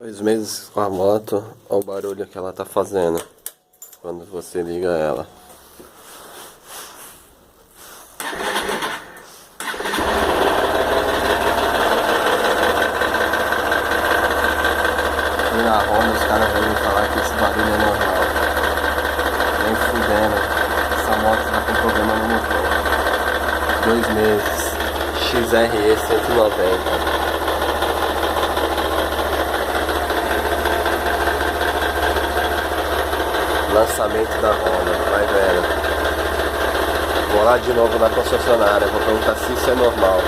2 meses com a moto, olha o barulho que ela tá fazendo quando você liga ela. E na Honda os caras vêm me falar que esse barulho é normal. Nem fudendo, essa moto tá com problema no motor. 2 meses, XRE 190. Lançamento da Honda, vai vendo. Vou lá de novo na concessionária, vou perguntar se isso é normal.